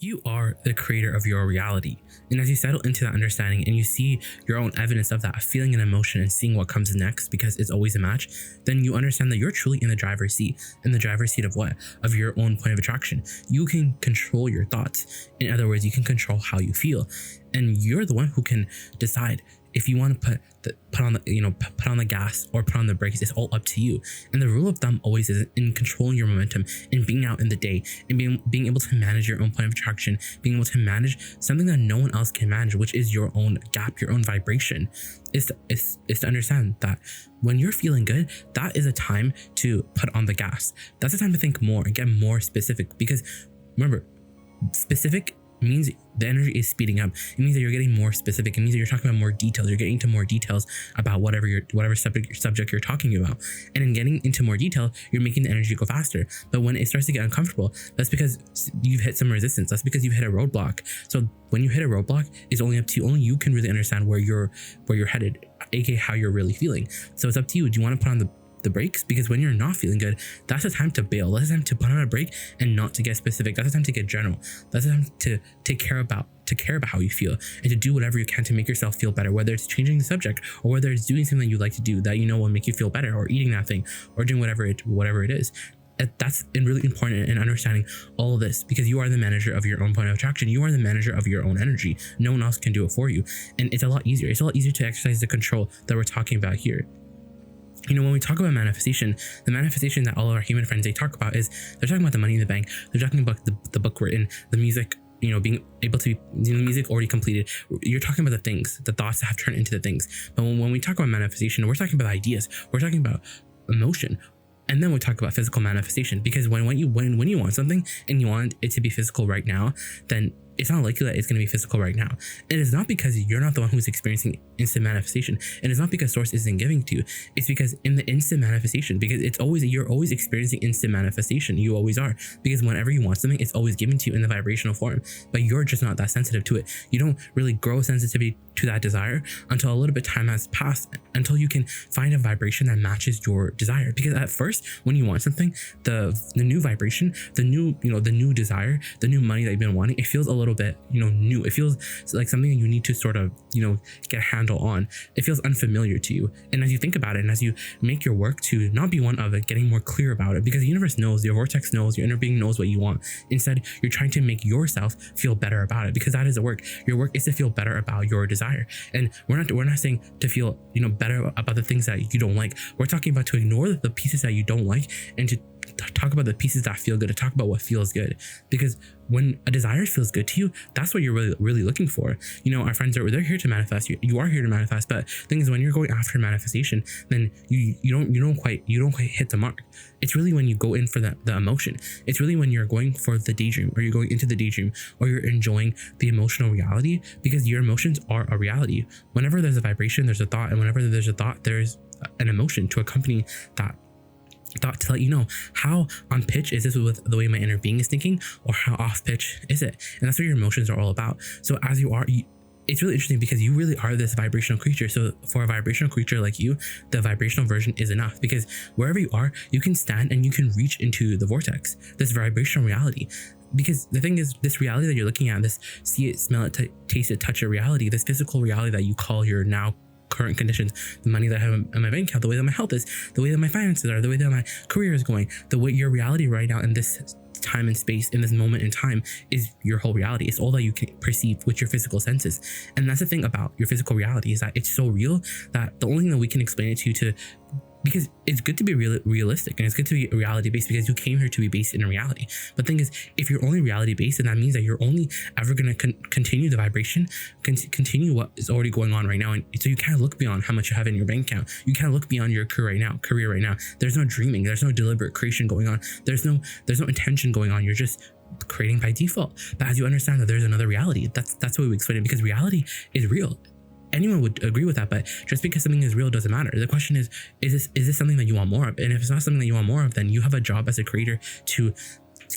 You are the creator of your reality. And as you settle into that understanding and you see your own evidence of that, feeling an emotion and seeing what comes next, because it's always a match, then you understand that you're truly in the driver's seat. In the driver's seat of what? Of your own point of attraction. You can control your thoughts. In other words, you can control how you feel. And you're the one who can decide if you want to put on the gas or put on the brakes. It's all up to you. And the rule of thumb always is in controlling your momentum, in being out in the day, and being able to manage your own point of attraction, being able to manage something that no one else can manage, which is your own gap, your own vibration. Is to understand that when you're feeling good, that is a time to put on the gas. That's a time to think more and get more specific, because remember, specific means the energy is speeding up. It means that you're getting more specific. It means that you're talking about more details. You're getting into more details about whatever subject you're talking about. And in getting into more detail, you're making the energy go faster. But when it starts to get uncomfortable, that's because you've hit some resistance. That's because you've hit a roadblock. So when you hit a roadblock, it's only up to you. Only you can really understand where you're headed, aka how you're really feeling. So it's up to you. Do you want to put on the brakes? Because when you're not feeling good, that's the time to bail. That's the time to put on a break and not to get specific. That's the time to get general. That's the time to care about how you feel, and to do whatever you can to make yourself feel better, whether it's changing the subject or whether it's doing something you like to do that you know will make you feel better, or eating that thing, or doing whatever it is. That's really important in understanding all of this, because you are the manager of your own point of attraction. You are the manager of your own energy. No one else can do it for you. And it's a lot easier. It's a lot easier to exercise the control that we're talking about here. You know, when we talk about manifestation, the manifestation that all of our human friends, they talk about is, they're talking about the money in the bank. They're talking about the book written, the music, being able to be, the music already completed. You're talking about the things, the thoughts that have turned into the things. But when we talk about manifestation, we're talking about ideas. We're talking about emotion. And then we talk about physical manifestation, because when you want something and you want it to be physical right now, then it's not likely that it's going to be physical right now. And it's not because you're not the one who's experiencing instant manifestation. And it's not because source isn't giving to you. It's because in the instant manifestation, because you're always experiencing instant manifestation. You always are. Because whenever you want something, it's always given to you in the vibrational form. But you're just not that sensitive to it. You don't really grow sensitivity to that desire until a little bit of time has passed, until you can find a vibration that matches your desire. Because at first, when you want something, the new vibration, the new desire, the new money that you've been wanting, it feels a little bit, new. It feels like something that you need to sort of, get a handle on. It feels unfamiliar to you. And as you think about it, and as you make your work to not be one of it, getting more clear about it, because the universe knows, your vortex knows, your inner being knows what you want. Instead, you're trying to make yourself feel better about it, because that is the work. Your work is to feel better about your desire. And we're not saying to feel, better about the things that you don't like. We're talking about to ignore the pieces that you don't like, and to talk about the pieces that feel good, to talk about what feels good. Because when a desire feels good to you, that's what you're really looking for. Our friends they're here to manifest. You are here to manifest. But the thing is, when you're going after manifestation, then you don't quite hit the mark. It's really when you go in for the emotion. It's really when you're going for the daydream, or you're going into the daydream, or you're enjoying the emotional reality, because your emotions are a reality. Whenever there's a vibration, there's a thought, and whenever there's a thought, there's an emotion to accompany that thought, to let you know how on pitch is this with the way my inner being is thinking, or how off pitch is it. And that's what your emotions are all about. So as it's really interesting, because you really are this vibrational creature. So for a vibrational creature like you, the vibrational version is enough, because wherever you are, you can stand and you can reach into the vortex, this vibrational reality. Because the thing is, this reality that you're looking at, this see it, smell it, taste it, touch it reality, this physical reality that you call your now current conditions, the money that I have in my bank account, the way that my health is, the way that my finances are, the way that my career is going, the way your reality right now in this time and space, in this moment in time, is your whole reality. It's all that you can perceive with your physical senses. And that's the thing about your physical reality, is that it's so real that the only thing that we can explain it to you, because it's good to be realistic, and it's good to be reality based, because you came here to be based in reality. But the thing is, if you're only reality based, then that means that you're only ever going to continue the vibration, continue what is already going on right now. And so you can't look beyond how much you have in your bank account. You can't look beyond your career right now. There's no dreaming. There's no deliberate creation going on. There's no intention going on. You're just creating by default. But as you understand that there's another reality, that's what we explain it, because reality is real. Anyone would agree with that, but just because something is real doesn't matter. The question is this something that you want more of? And if it's not something that you want more of, then you have a job as a creator to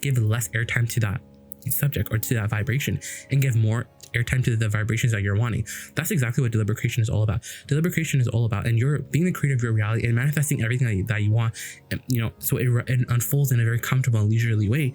give less airtime to that subject, or to that vibration, and give more airtime to the vibrations that you're wanting. That's exactly what deliberate creation is all about. Deliberate creation is all about, and you're being the creator of your reality and manifesting everything that you want. And, so it unfolds in a very comfortable and leisurely way.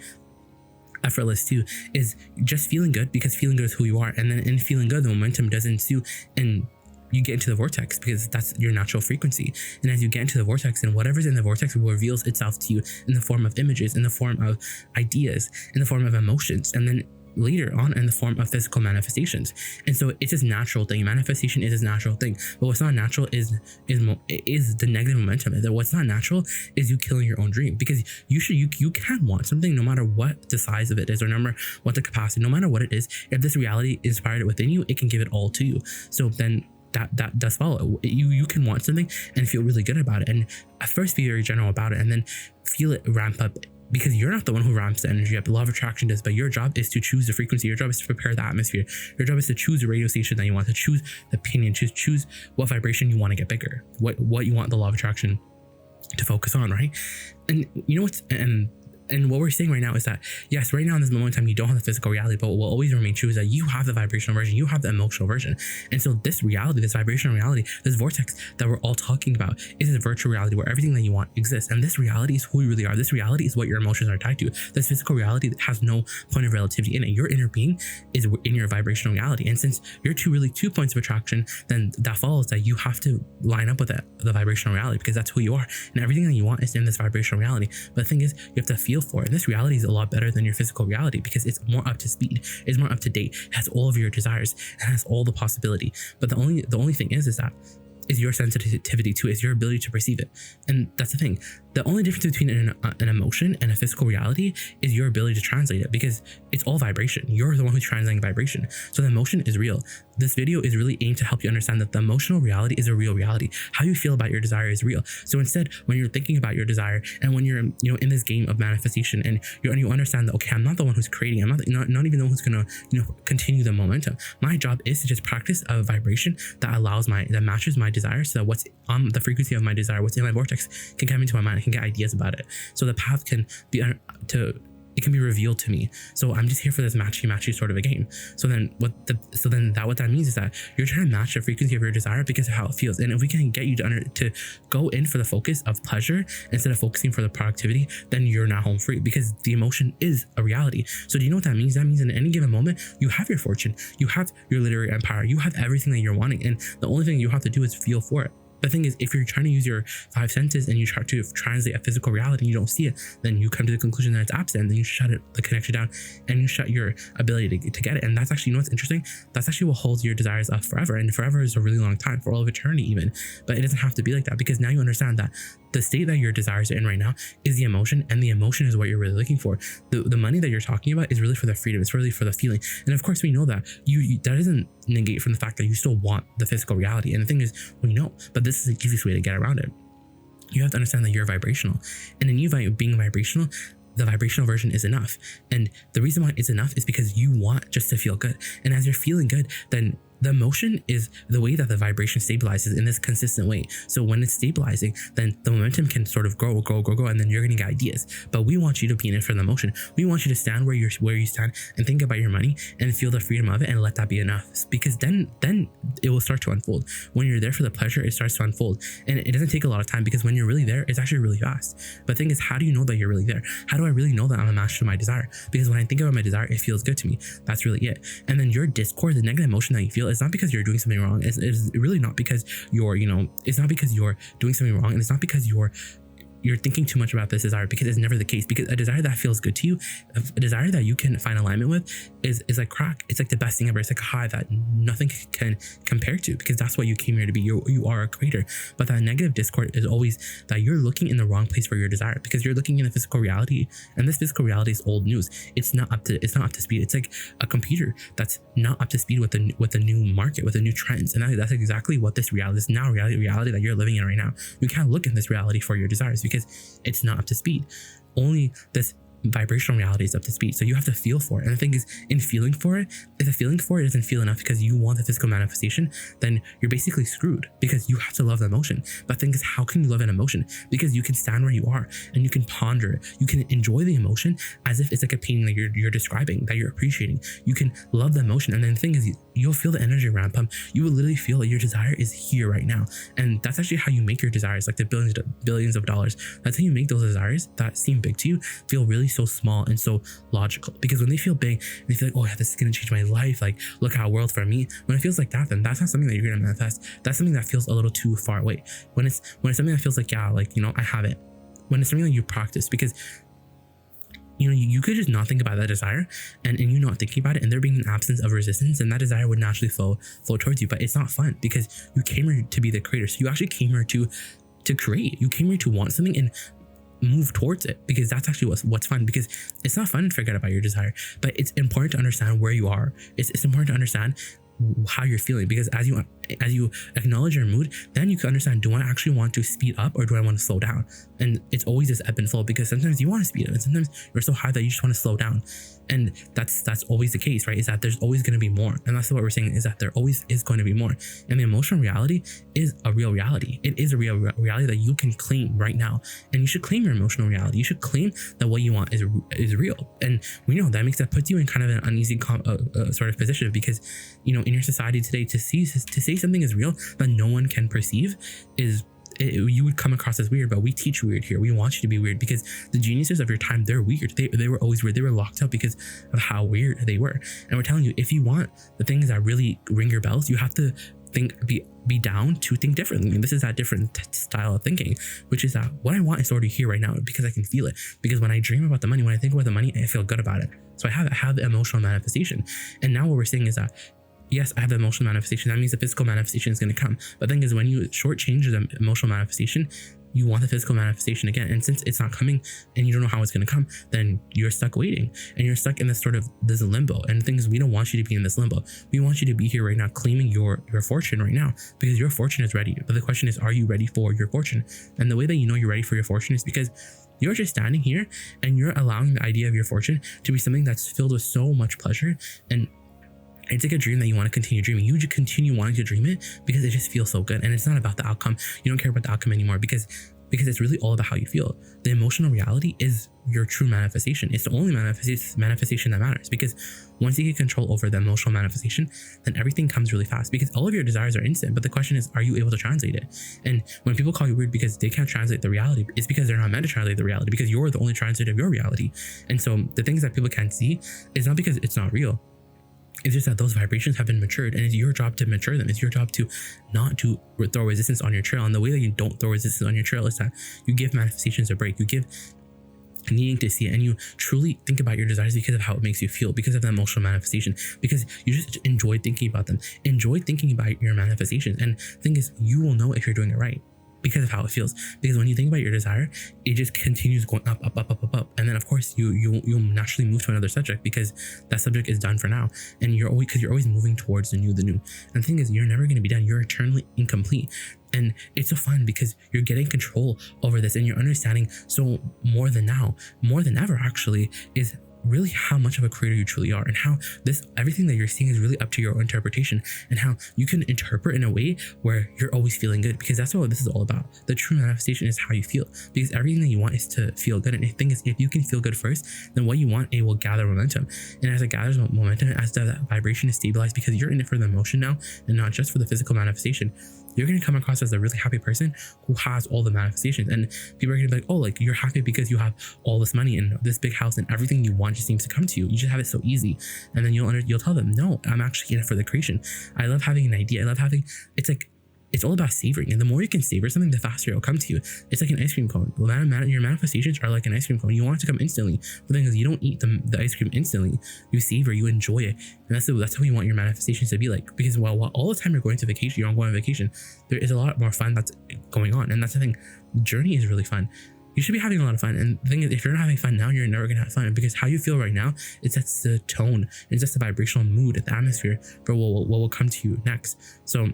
effortless too, is just feeling good, because feeling good is who you are. And then in feeling good, the momentum does ensue, and you get into the vortex because that's your natural frequency. And as you get into the vortex, and whatever's in the vortex reveals itself to you in the form of images, in the form of ideas, in the form of emotions, and then later on in the form of physical manifestations. And so it's this natural thing. Manifestation is this natural thing, but what's not natural is the negative momentum. What's not natural is you killing your own dream, because you can want something no matter what the size of it is, or no matter what the capacity, no matter what it is. If this reality inspired it within you, it can give it all to you. So then that does follow. You can want something and feel really good about it, and at first be very general about it, and then feel it ramp up, because you're not the one who ramps the energy up. The law of attraction does, but your job is to choose the frequency. Your job is to prepare the atmosphere. Your job is to choose the radio station that you want, to choose the opinion, choose what vibration you want to get bigger, what you want the law of attraction to focus on, right? And you know what's and what we're saying right now is that, yes, right now in this moment in time, you don't have the physical reality, but what will always remain true is that you have the vibrational version, you have the emotional version. And so this reality, this vibrational reality, this vortex that we're all talking about, is a virtual reality where everything that you want exists. And this reality is who you really are. This reality is what your emotions are tied to. This physical reality has no point of relativity in it. Your inner being is in your vibrational reality. And since you're really two points of attraction, then that follows that you have to line up with the vibrational reality, because that's who you are. And everything that you want is in this vibrational reality. But the thing is, you have to feel for it. And this reality is a lot better than your physical reality, because it's more up to speed, it's more up to date, it has all of your desires, it has all the possibility. But the only thing is that is your sensitivity to it, is your ability to perceive it. And that's the thing. The only difference between an emotion and a physical reality is your ability to translate it, because it's all vibration. You're the one who's translating vibration. So the emotion is real. This video is really aimed to help you understand that the emotional reality is a real reality. How you feel about your desire is real. So instead, when you're thinking about your desire, and when you're in this game of manifestation, and you understand that, okay, I'm not the one who's creating, I'm not even the one who's gonna continue the momentum. My job is to just practice a vibration that matches my desire, so that what's on the frequency of my desire, what's in my vortex, can come into my mind. I can get ideas about it, so the path can be it can be revealed to me. So I'm just here for this matchy sort of a game. So then what that means is that you're trying to match the frequency of your desire because of how it feels. And if we can get you to go in for the focus of pleasure instead of focusing for the productivity, then you're not home free, because the emotion is a reality. So do you know what that means? That means in any given moment, you have your fortune, you have your literary empire, you have everything that you're wanting, and the only thing you have to do is feel for it. The thing is, if you're trying to use your five senses and you try to translate a physical reality and you don't see it, then you come to the conclusion that it's absent, then you shut the connection down, and you shut your ability to get it. And that's actually, what's interesting? That's actually what holds your desires up forever. And forever is a really long time, for all of eternity even. But it doesn't have to be like that, because now you understand that the state that your desires are in right now is the emotion, and the emotion is what you're really looking for. The money that you're talking about is really for the freedom, it's really for the feeling. And of course we know that that doesn't negate from the fact that you still want the physical reality. And the thing is, we know, but this is the easiest way to get around it. You have to understand that you're vibrational, and in you being vibrational, the vibrational version is enough. And the reason why it's enough is because you want just to feel good. And as you're feeling good, then the emotion is the way that the vibration stabilizes in this consistent way. So when it's stabilizing, then the momentum can sort of grow, and then you're going to get ideas. But we want you to be in it for the emotion. We want you to stand where you stand and think about your money and feel the freedom of it, and let that be enough. Because then it will start to unfold. When you're there for the pleasure, it starts to unfold. And it doesn't take a lot of time, because when you're really there, it's actually really fast. But the thing is, how do you know that you're really there? How do I really know that I'm a match to my desire? Because when I think about my desire, it feels good to me. That's really it. And then your discord, the negative emotion that you feel, it's not because you're doing something wrong. It's really not because it's not because you're doing something wrong, and it's not because you're thinking too much about this desire, because it's never the case. Because a desire that feels good to you, a desire that you can find alignment with, is like crack. It's like the best thing ever. It's like a high that nothing can compare to, because that's what you came here to be. You are a creator. But that negative discord is always that you're looking in the wrong place for your desire, because you're looking in the physical reality, and this physical reality is old news. It's not up to speed. It's like a computer that's not up to speed with the new market, with the new trends. And that's exactly what this reality is now. Reality that you're living in right now. You can't look in this reality for your desires, because it's not up to speed. Only this vibrational reality is up to speed. So you have to feel for it. And the thing is, in feeling for it, if the feeling for it doesn't feel enough because you want the physical manifestation, then you're basically screwed, because you have to love the emotion. But the thing is, how can you love an emotion? Because you can stand where you are and you can ponder it. You can enjoy the emotion as if it's like a painting that you're describing, that you're appreciating. You can love the emotion. And then the thing is, you'll feel the energy ramp up. You will literally feel that your desire is here right now. And that's actually how you make your desires, like the billions of dollars. That's how you make those desires that seem big to you feel really so small and so logical. Because when they feel big and they feel like, oh yeah, this is gonna change my life, like look at a world for me. When it feels like that, then that's not something that you're gonna manifest. That's something that feels a little too far away. When it's something that feels like, yeah, like, you know, I have it. When it's something that you practice, because you know, you could just not think about that desire and you not thinking about it, and there being an absence of resistance, and that desire would naturally flow towards you. But it's not fun because you came here to be the creator. So you actually came here to create. You came here to want something and move towards it, because that's actually what's fun. Because it's not fun to forget about your desire, but it's important to understand where you are. It's important to understand how you're feeling, because as you acknowledge your mood, then you can understand, do I actually want to speed up or do I want to slow down? And it's always this ebb and flow, because sometimes you want to speed up and sometimes you're so high that you just want to slow down. And that's always the case, right? Is that there's always going to be more. And that's what we're saying, is that there always is going to be more. And the emotional reality is a real reality. It is a real reality that you can claim right now. And you should claim your emotional reality. You should claim that what you want is real. And we know that puts you in kind of an uneasy sort of position, because, you know, in your society today, to say something is real that no one can perceive you would come across as weird. But we teach weird here. We want you to be weird, because the geniuses of your time, they're weird. They were always weird. They were locked up because of how weird they were. And we're telling you, if you want the things that really ring your bells, you have to be down to think differently. And this is that different style of thinking, which is that what I want is already here right now, because I can feel it. Because when I dream about the money, when I think about the money, I feel good about it. So I have the emotional manifestation. And now what we're saying is that, yes, I have the emotional manifestation. That means the physical manifestation is going to come. But the thing is, when you shortchange the emotional manifestation, you want the physical manifestation again. And since it's not coming and you don't know how it's going to come, then you're stuck waiting, and you're stuck in this limbo. And the thing is, we don't want you to be in this limbo. We want you to be here right now, claiming your fortune right now, because your fortune is ready. But the question is, are you ready for your fortune? And the way that you know you're ready for your fortune is because you're just standing here and you're allowing the idea of your fortune to be something that's filled with so much pleasure. And it's like a dream that you want to continue dreaming. You just continue wanting to dream it because it just feels so good. And it's not about the outcome. You don't care about the outcome anymore, because it's really all about how you feel. The emotional reality is your true manifestation. It's the only manifestation that matters, because once you get control over the emotional manifestation, then everything comes really fast, because all of your desires are instant. But the question is, are you able to translate it? And when people call you weird because they can't translate the reality, it's because they're not meant to translate the reality, because you're the only translator of your reality. And so the things that people can't see is not because it's not real. It's just that those vibrations have been matured, and it's your job to mature them. It's your job to not to throw resistance on your trail. And the way that you don't throw resistance on your trail is that you give manifestations a break. You give needing to see it, and you truly think about your desires because of how it makes you feel, because of the emotional manifestation, because you just enjoy thinking about them. Enjoy thinking about your manifestations. And the thing is, you will know if you're doing it right because of how it feels. Because when you think about your desire, it just continues going up. And then of course you'll naturally move to another subject, because that subject is done for now. And you're always moving towards the new. And the thing is, you're never going to be done. You're eternally incomplete. And it's so fun because you're getting control over this, and you're understanding so more than ever actually, is really how much of a creator you truly are, and how everything that you're seeing is really up to your own interpretation, and how you can interpret in a way where you're always feeling good, because that's what this is all about. The true manifestation is how you feel, because everything that you want is to feel good. And the thing is, if you can feel good first, then what you want, it will gather momentum. And as it gathers momentum, as that vibration is stabilized, because you're in it for the emotion now and not just for the physical manifestation, you're going to come across as a really happy person who has all the manifestations. And people are going to be like, oh, like, you're happy because you have all this money and this big house and everything you want just seems to come to you. You just have it so easy. And then you'll tell them, no, I'm actually in it for the creation. I love having an idea. It's all about savoring. And the more you can savor something, the faster it'll come to you. It's like an ice cream cone. Your manifestations are like an ice cream cone. You want it to come instantly. The thing is, you don't eat the ice cream instantly. You savor, you enjoy it. And that's how you want your manifestations to be like. Because while all the time you're going to vacation, you're going on vacation, there is a lot more fun that's going on. And that's the thing. The journey is really fun. You should be having a lot of fun. And the thing is, if you're not having fun now, you're never going to have fun, because how you feel right now, it sets the tone. It's just the vibrational mood, the atmosphere for what will come to you next. So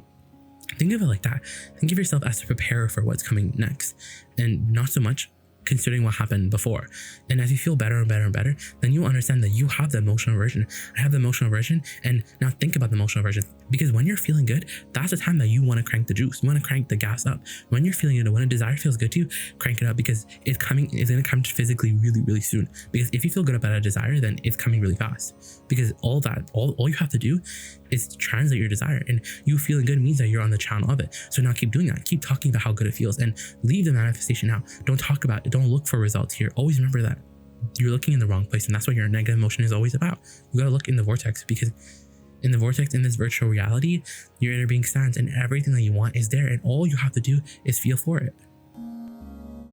think of it like that. Think of yourself as a preparer for what's coming next, and not so much considering what happened before. And as you feel better and better and better, then you understand that you have the emotional aversion. I have the emotional aversion, and now think about the emotional aversion. Because when you're feeling good, that's the time that you want to crank the juice. You want to crank the gas up. When you're feeling good, when a desire feels good to you, crank it up, because it's going to come physically really, really soon. Because if you feel good about a desire, then it's coming really fast. Because all you have to do is translate your desire, and you feeling good means that you're on the channel of it. So now keep doing that. Keep talking about how good it feels, and leave the manifestation out. Don't talk about it. Don't look for results here. Always remember that you're looking in the wrong place, and that's what your negative emotion is always about. You gotta look in the vortex, because in the vortex, in this virtual reality, your inner being stands, and everything that you want is there, and all you have to do is feel for it.